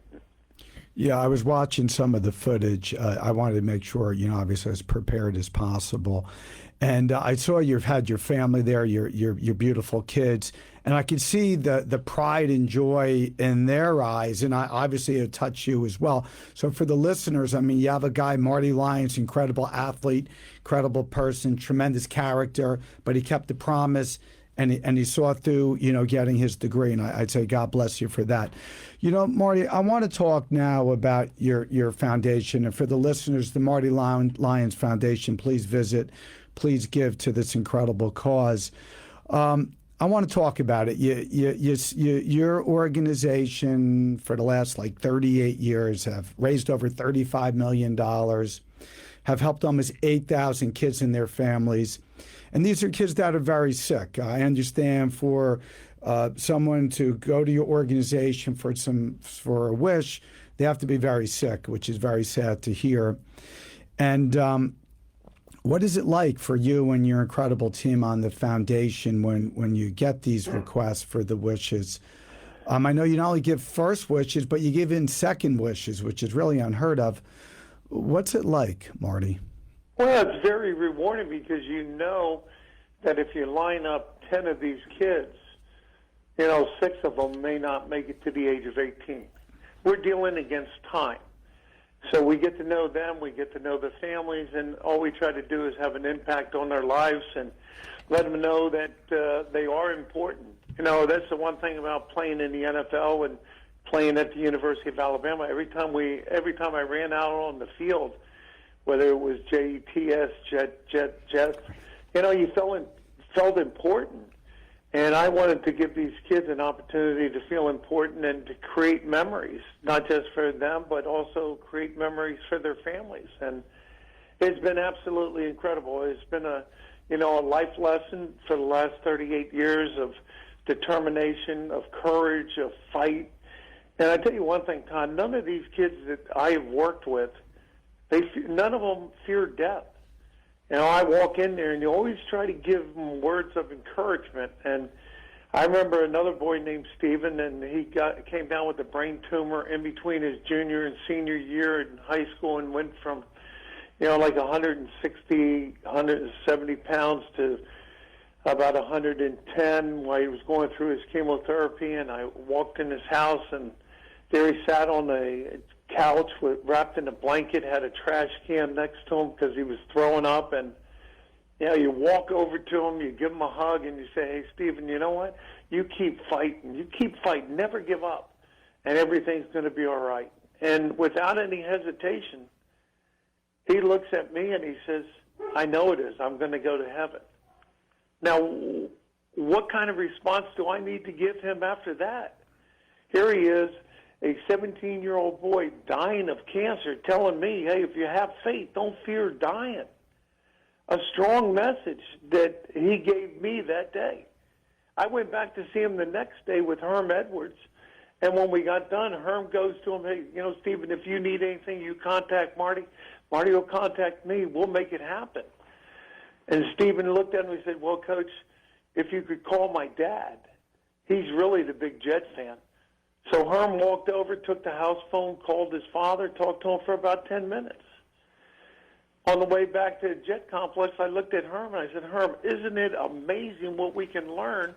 Yeah, I was watching some of the footage. I wanted to make sure, obviously as prepared as possible. And I saw you've had your family there, your beautiful kids, and I could see the pride and joy in their eyes, and obviously it touched you as well. So for the listeners, you have a guy, Marty Lyons, incredible athlete, incredible person, tremendous character, but he kept the promise. And he saw through, getting his degree, and I'd say God bless you for that. Marty, I want to talk now about your foundation. And for the listeners, the Marty Lyons Foundation, please visit, please give to this incredible cause. I want to talk about it. Your organization for the last 38 years have raised over $35 million, have helped almost 8,000 kids and their families. And these are kids that are very sick. I understand for someone to go to your organization for a wish, they have to be very sick, which is very sad to hear. And what is it like for you and your incredible team on the foundation when you get these requests for the wishes? I know you not only give first wishes, but you give in second wishes, which is really unheard of. What's it like, Marty? Well, it's very rewarding because you know that if you line up 10 of these kids, 6 of them may not make it to the age of 18. We're dealing against time. So we get to know them, we get to know the families, and all we try to do is have an impact on their lives and let them know that they are important. That's the one thing about playing in the NFL and playing at the University of Alabama. Every time I ran out on the field, whether it was JETS, Jets, you felt important. And I wanted to give these kids an opportunity to feel important and to create memories, not just for them, but also create memories for their families. And it's been absolutely incredible. It's been a life lesson for the last 38 years of determination, of courage, of fight. And I tell you one thing, Todd, none of these kids that I have worked with, none of them fear death. I walk in there, and you always try to give them words of encouragement. And I remember another boy named Steven, and he came down with a brain tumor in between his junior and senior year in high school and went from, 160, 170 pounds to about 110 while he was going through his chemotherapy. And I walked in his house, and there he sat on a couch wrapped in a blanket, had a trash can next to him because he was throwing up. And you walk over to him, you give him a hug, and you say, hey, Stephen, you know what? You keep fighting, never give up, and everything's going to be all right. And without any hesitation, he looks at me and he says, I know it is. I'm going to go to heaven. Now, what kind of response do I need to give him after that? Here he is, a 17-year-old boy dying of cancer, telling me, hey, if you have faith, don't fear dying. A strong message that he gave me that day. I went back to see him the next day with Herm Edwards, and when we got done, Herm goes to him, hey, Stephen, if you need anything, you contact Marty. Marty will contact me. We'll make it happen. And Stephen looked at him and he said, well, Coach, if you could call my dad. He's really the big Jet fan. So Herm walked over, took the house phone, called his father, talked to him for about 10 minutes. On the way back to the Jet complex, I looked at Herm and I said, Herm, isn't it amazing what we can learn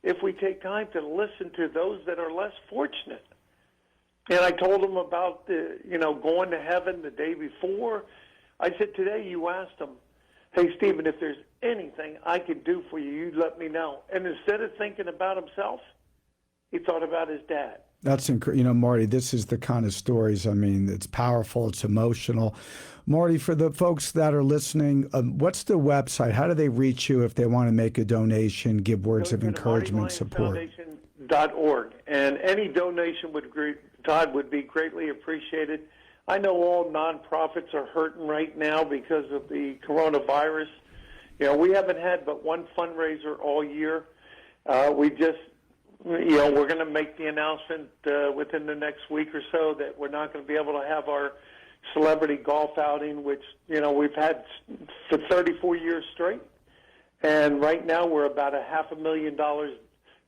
if we take time to listen to those that are less fortunate? And I told him about going to heaven the day before. I said, today you asked him, hey, Stephen, if there's anything I could do for you, you let me know. And instead of thinking about himself, he thought about his dad. That's incredible. Marty, this is the kind of stories, it's powerful, it's emotional. Marty, for the folks that are listening, what's the website? How do they reach you if they want to make a donation, give words of encouragement, support? MartyLyonsFoundation.org. And any donation Todd, would be greatly appreciated. I know all nonprofits are hurting right now because of the coronavirus. We haven't had but one fundraiser all year. We're going to make the announcement within the next week or so that we're not going to be able to have our celebrity golf outing, which, we've had for 34 years straight. And right now we're about $500,000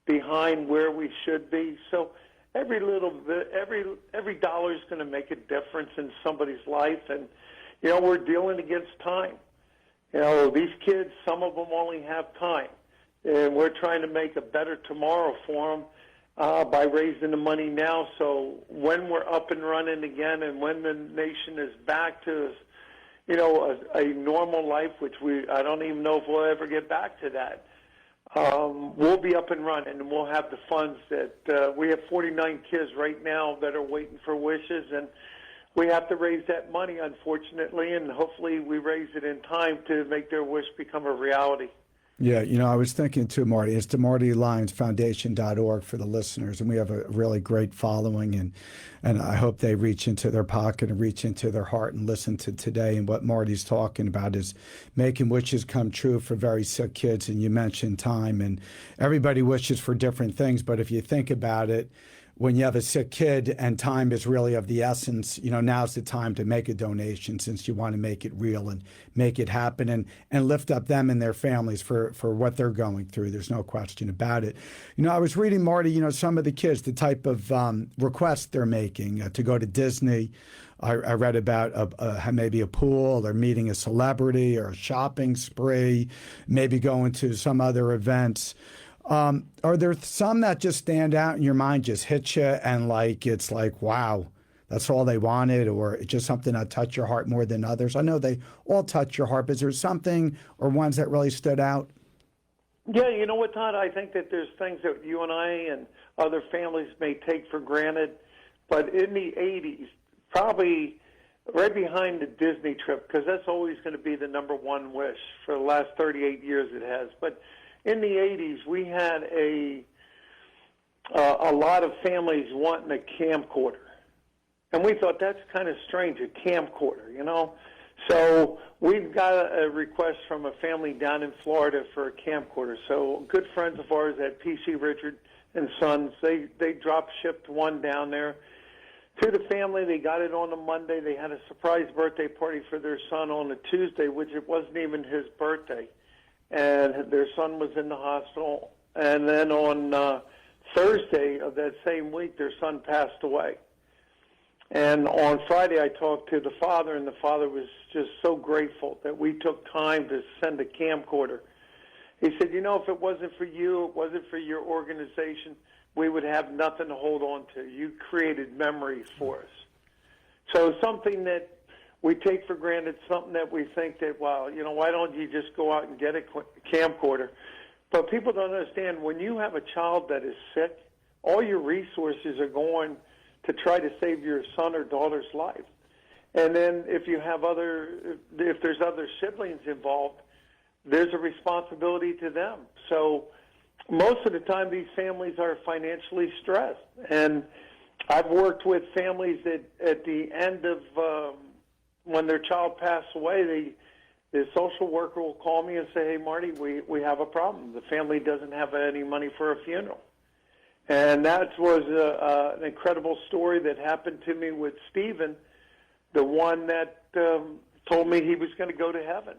behind where we should be. So every little bit, every dollar is going to make a difference in somebody's life. And, we're dealing against time. These kids, some of them only have time. And we're trying to make a better tomorrow for them by raising the money now. So when we're up and running again and when the nation is back to, a normal life, which I don't even know if we'll ever get back to that, we'll be up and running and we'll have the funds that we have 49 kids right now that are waiting for wishes, and we have to raise that money, unfortunately, and hopefully we raise it in time to make their wish become a reality. Yeah, I was thinking too, Marty, it's the MartyLyonsFoundation.org for the listeners, and we have a really great following, and I hope they reach into their pocket and reach into their heart and listen to today. And what Marty's talking about is making wishes come true for very sick kids, and you mentioned time, and everybody wishes for different things, but if you think about it, when you have a sick kid and time is really of the essence, now's the time to make a donation since you want to make it real and make it happen and lift up them and their families for what they're going through. There's no question about it. I was reading, Marty, some of the kids, the type of requests they're making to go to Disney. I read about maybe a pool or meeting a celebrity or a shopping spree, maybe going to some other events. Are there some that just stand out in your mind, just hit you, and it's like, wow, that's all they wanted, or it's just something that touched your heart more than others? I know they all touch your heart, but is there something or ones that really stood out? Yeah, you know what, Todd? I think that there's things that you and I and other families may take for granted, but in the 80s, probably right behind the Disney trip, because that's always going to be the number one wish for the last 38 years it has, but in the 80s, we had a lot of families wanting a camcorder. And we thought that's kind of strange, a camcorder, So we've got a request from a family down in Florida for a camcorder. So good friends of ours at PC Richard and Sons, they drop shipped one down there to the family. They got it on a Monday. They had a surprise birthday party for their son on a Tuesday, which it wasn't even his birthday. And their son was in the hospital. And then on Thursday of that same week, their son passed away. And on Friday, I talked to the father, and the father was just so grateful that we took time to send a camcorder. He said, if it wasn't for you, it wasn't for your organization, we would have nothing to hold on to. You created memories for us. So something that we take for granted, something that we think that, well, why don't you just go out and get a camcorder? But people don't understand, when you have a child that is sick, all your resources are going to try to save your son or daughter's life. And then if there's other siblings involved, there's a responsibility to them. So most of the time these families are financially stressed. And I've worked with families that at the end of when their child passed away, the social worker will call me and say, hey, Marty, we have a problem. The family doesn't have any money for a funeral. And that was an incredible story that happened to me with Stephen, the one that told me he was going to go to heaven.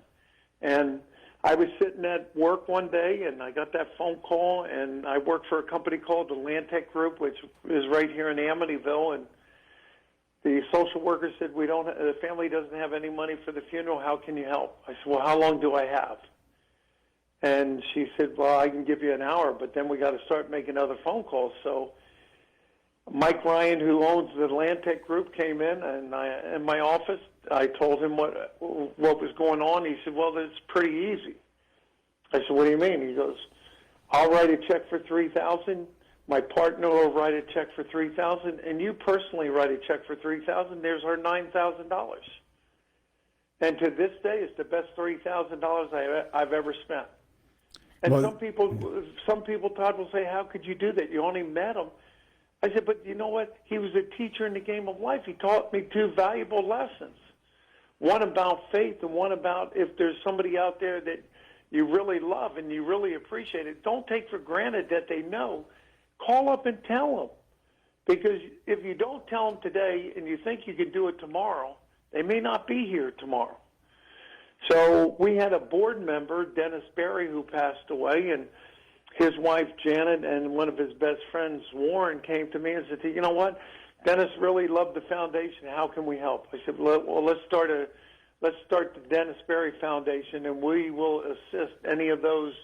And I was sitting at work one day, and I got that phone call, and I work for a company called the Atlantic Group, which is right here in Amityville, and the social worker said, the family doesn't have any money for the funeral. How can you help? I said, well, how long do I have? And she said, well, I can give you an hour, but then we got to start making other phone calls. So Mike Ryan, who owns the Atlantic Group, came in, and in my office, I told him what was going on. He said, well, it's pretty easy. I said, what do you mean? He goes, I'll write a check for $3,000. My partner will write a check for $3,000, and you personally write a check for $3,000. There's our $9,000. And to this day, it's the best $3,000 I've ever spent. And some people, Todd, will say, how could you do that? You only met him. I said, but you know what? He was a teacher in the game of life. He taught me two valuable lessons. One about faith and one about if there's somebody out there that you really love and you really appreciate it, don't take for granted that they know. Call up and tell them. Because if you don't tell them today and you think you can do it tomorrow, they may not be here tomorrow. So we had a board member, Dennis Berry, who passed away, and his wife, Janet, and one of his best friends, Warren, came to me and said, you know what, Dennis really loved the foundation. How can we help? I said, well, let's start the Dennis Berry Foundation, and we will assist any of those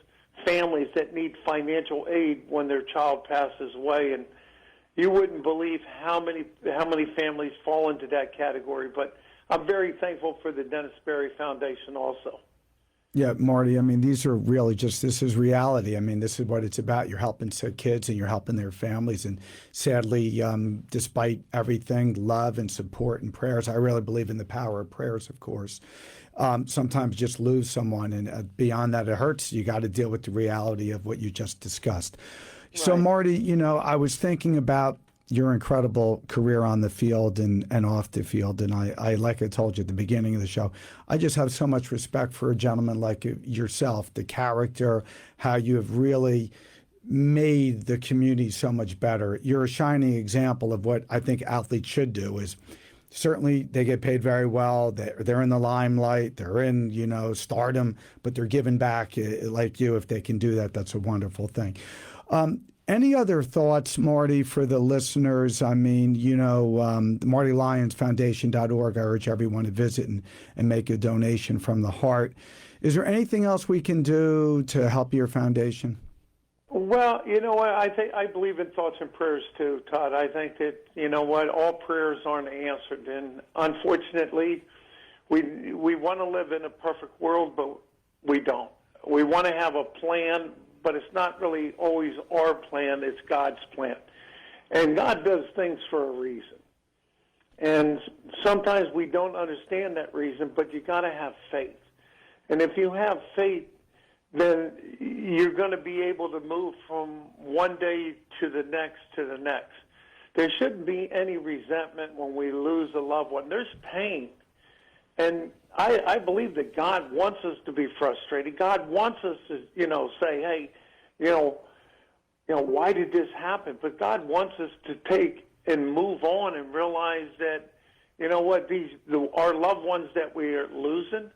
families that need financial aid when their child passes away. And you wouldn't believe how many families fall into that category. But I'm very thankful for the Dennis Berry Foundation also. Yeah, Marty, I mean, these are really just, this is reality. I mean, this is what it's about. You're helping kids and you're helping their families. And sadly, despite everything, love and support and prayers, I really believe in the power of prayers, of course. Sometimes just lose someone, and beyond that, it hurts. You got to deal with the reality of what you just discussed. Right. So, Marty, you know, I was thinking about your incredible career on the field and off the field. And I, like I told you at the beginning of the show, I just have so much respect for a gentleman like yourself, the character, how you have really made the community so much better. You're a shining example of what I think athletes should do. Is certainly they get paid very well. They're in the limelight. They're in, you know, stardom, but they're giving back like you. If they can do that, that's a wonderful thing. Any other thoughts, Marty, for the listeners? I mean, you know, MartyLyonsFoundation.org, I urge everyone to visit and make a donation from the heart. Is there anything else we can do to help your foundation? Well, you know what, I believe in thoughts and prayers too, Todd. I think that, you know what, all prayers aren't answered. And unfortunately, we want to live in a perfect world, but we don't. We want to have a plan, but it's not really always our plan, it's God's plan. And God does things for a reason. And sometimes we don't understand that reason, but you got to have faith. And if you have faith, then you're going to be able to move from one day to the next to the next. There shouldn't be any resentment when we lose a loved one. There's pain. And I believe that God wants us to be frustrated. God wants us to, you know, say, hey, you know, why did this happen? But God wants us to take and move on and realize that, you know what, our loved ones that we are losing,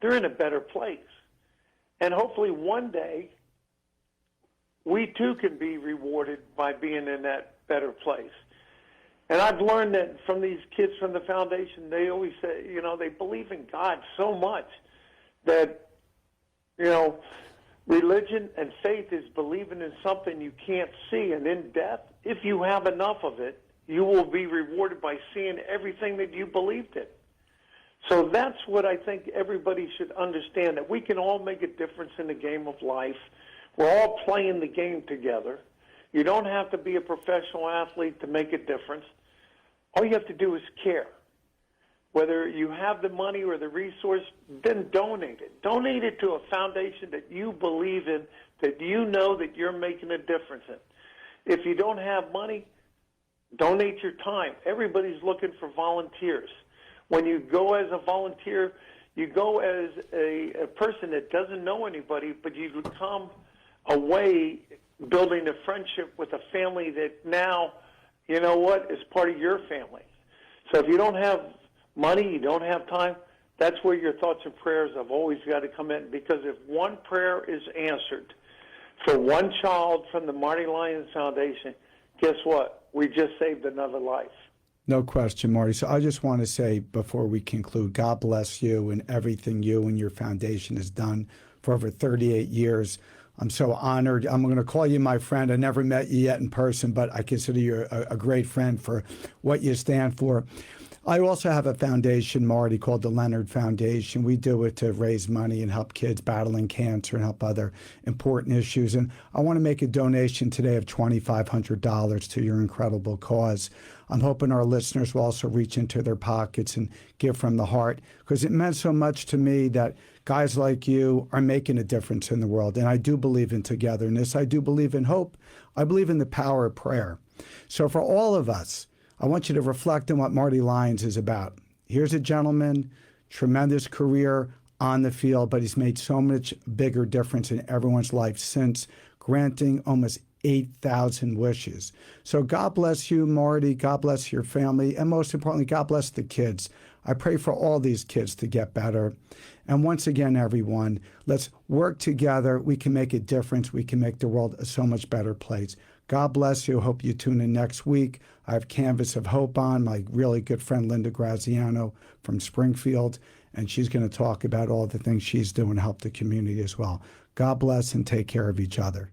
they're in a better place. And hopefully one day we too can be rewarded by being in that better place. And I've learned that from these kids from the foundation, they always say, you know, they believe in God so much that, you know, religion and faith is believing in something you can't see. And in death, if you have enough of it, you will be rewarded by seeing everything that you believed in. So that's what I think everybody should understand, that we can all make a difference in the game of life. We're all playing the game together. You don't have to be a professional athlete to make a difference. All you have to do is care. Whether you have the money or the resource, then donate it. Donate it to a foundation that you believe in that you know that you're making a difference in. If you don't have money, donate your time. Everybody's looking for volunteers. When you go as a volunteer, you go as a person that doesn't know anybody, but you become away building a friendship with a family that now, you know what, is part of your family. So if you don't have money, you don't have time, that's where your thoughts and prayers have always got to come in. Because if one prayer is answered for one child from the Marty Lyons Foundation, guess what? We just saved another life. No question, Marty. So I just want to say before we conclude, God bless you and everything you and your foundation has done for over 38 years. I'm so honored. I'm going to call you my friend. I never met you yet in person, but I consider you a great friend for what you stand for. I also have a foundation, Marty, called the Leonard Foundation. We do it to raise money and help kids battling cancer and help other important issues. And I want to make a donation today of $2,500 to your incredible cause. I'm hoping our listeners will also reach into their pockets and give from the heart, because it meant so much to me that guys like you are making a difference in the world. And I do believe in togetherness. I do believe in hope. I believe in the power of prayer. So for all of us, I want you to reflect on what Marty Lyons is about. Here's a gentleman, tremendous career on the field, but he's made so much bigger difference in everyone's life since, granting almost 8,000 wishes. So God bless you, Marty. God bless your family. And most importantly, God bless the kids. I pray for all these kids to get better. And once again, everyone, let's work together. We can make a difference. We can make the world a so much better place. God bless you. Hope you tune in next week. I have Canvas of Hope on, my really good friend Linda Graziano from Springfield, and she's going to talk about all the things she's doing to help the community as well. God bless and take care of each other.